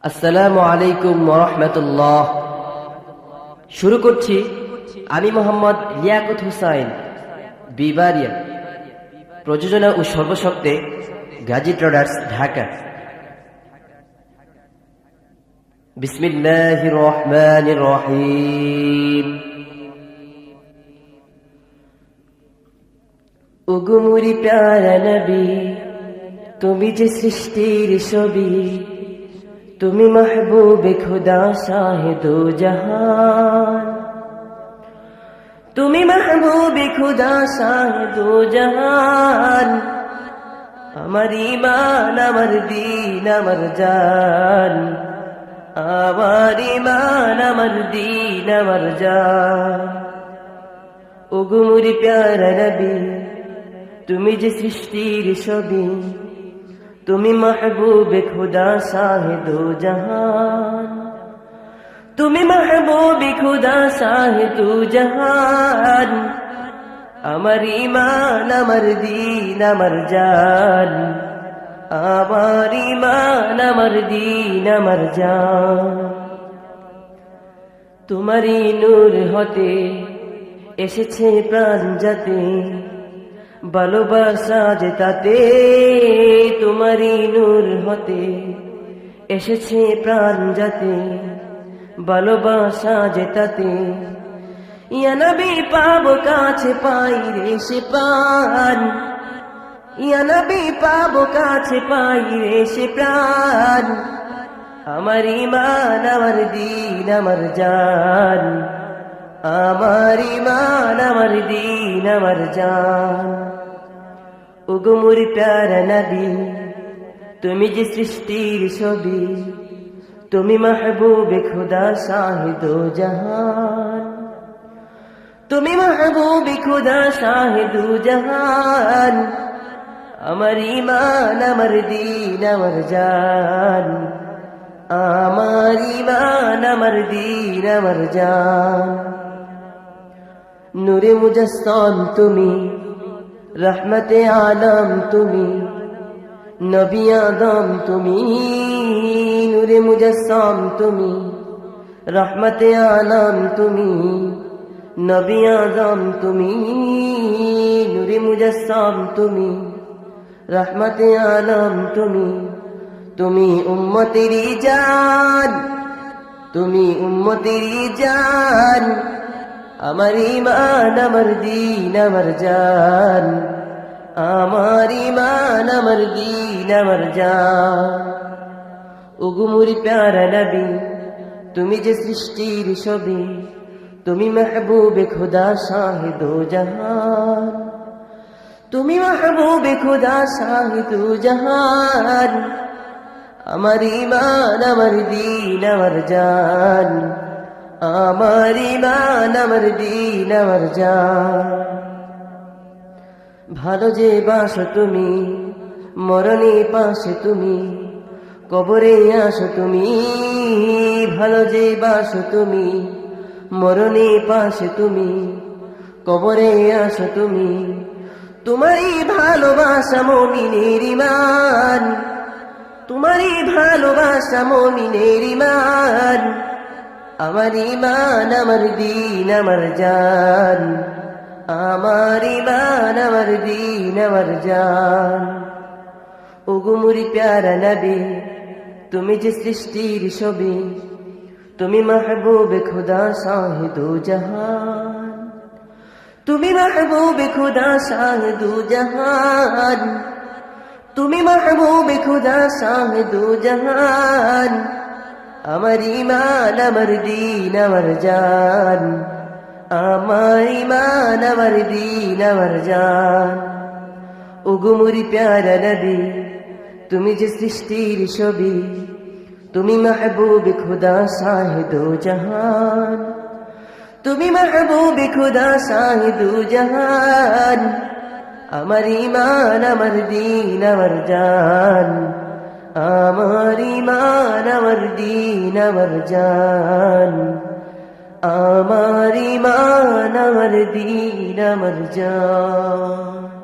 আসসালামু আলাইকুম ওয়া রাহমাতুল্লাহ। শুরু করছি আমি মোহাম্মদ লিয়াকত হুসাইন বিবারিয়া, প্রযোজনা ও সর্বশব্দে গাজী ট্রেডার্স, ঢাকা। বিসমিল্লাহির রহমানির রহিম। ওগো মুরি প্যারা নবী, তুমি যে সৃষ্টির ছবি, তুমি মাহবুবে খুদা শাহিদো জাহান, তুমি মাহবুবে খুদা শাহিদো জাহান। আমার ঈমান, আমার দীন, আমার জান, আমার ঈমান, আমার দীন, আমার জান। ওগো মুরি প্যারা নবী, তুমি যে সৃষ্টির ছবি, তুমি মাহবুবে খুদা শাহিদো জাহান, তুমি মাহবুবে খুদা শাহিদো জাহান। আমার ঈমান, আমার দীন, আমার জান, আমার ঈমান, আমার দীন, আমার জান। তোমারই নূর হতে এসেছে প্রাণ যাতে, ভালোবাসা যে তাতে, তোমারই নূর হতে এসেছে প্রাণ যাতে, ভালোবাসা যে তাতে। ইয়া নবী পাবো কাছে পাই রে সে প্রাণ, ইয়া নবী পাবো কাছে পাই রে সে প্রাণ। আমার ঈমান, আমার দীন, আমার জান, আমার ঈমান, আমার দীন, আমার জান। ওগো মুরি প্যারা নবী, তুমি যে সৃষ্টির ছবি, তুমি মাহবুবে খুদা শাহিদো জাহান, তুমি মাহবুবে খুদা শাহিদো জাহান। আমার ঈমান, আমার দীন, আমার জান, আমার ঈমান, আমার দীন, আমার জান। নূরে মুজাসসাম তুমি, রহমতে আলম তুমি, নবী আদম তুমি। নূরে মুজাসসাম তুমি, রহমতে আলম তুমি, নবী আদম তুমি। নূরে মুজাসসাম তুমি, রহমতে আলম তুমি, তুমি উম্মতেরি জান, তুমি উম্মতেরি জান। আমার ঈমান, আমার দীন, আমার জান, আমার ঈমান, আমার দীন, আমার জান। ওগো মুরি প্যারা নবী, তুমি যে সৃষ্টির ছবি, তুমি মাহবুবে খুদা শাহিদো জাহান, তুমি মাহবুবে খুদা শাহিদো জাহান। আমার ঈমান, আমার দীন, আমার জান, আমার ঈমান, আমার দীন, আমার জান। ভালো যে বাসো তুমি, মরণে পাশে তুমি, কবরে আসো তুমি। ভালো যে বাসো তুমি, মরণে পাশে তুমি, কবরে আসো তুমি। তোমারই ভালোবাসা মুমিনের ঈমান, তোমারই ভালোবাসা মুমিনের ঈমান। আমার ঈমান, আমার দীন, আমার জান, আমার ঈমান, আমার দীন, আমার জান। ওগো মুরি প্যারা নবী, তুমি যে সৃষ্টির ছবি, তুমি মাহবুবে খুদা শাহিদো জাহান, তুমি মাহবুবে খুদা শাহিদো জাহান, তুমি মাহবুবে খুদা শাহিদো জাহান। আমার ঈমান, আমার দীন, আমার জান, আমার ঈমান, আমার দীন, আমার জান। ওগো মুরি প্যারা নবী, তুমি যে সৃষ্টির ছবি, তুমি মাহবুবে খুদা শাহিদো জাহান, তুমি মাহবুবে খুদা শাহিদো জাহান। আমার ঈমান, আমার দীন, আমার জান, আমার ঈমান, আমার দীন, আমার জান, আমার ঈমান, আমার দীন, আমার জান।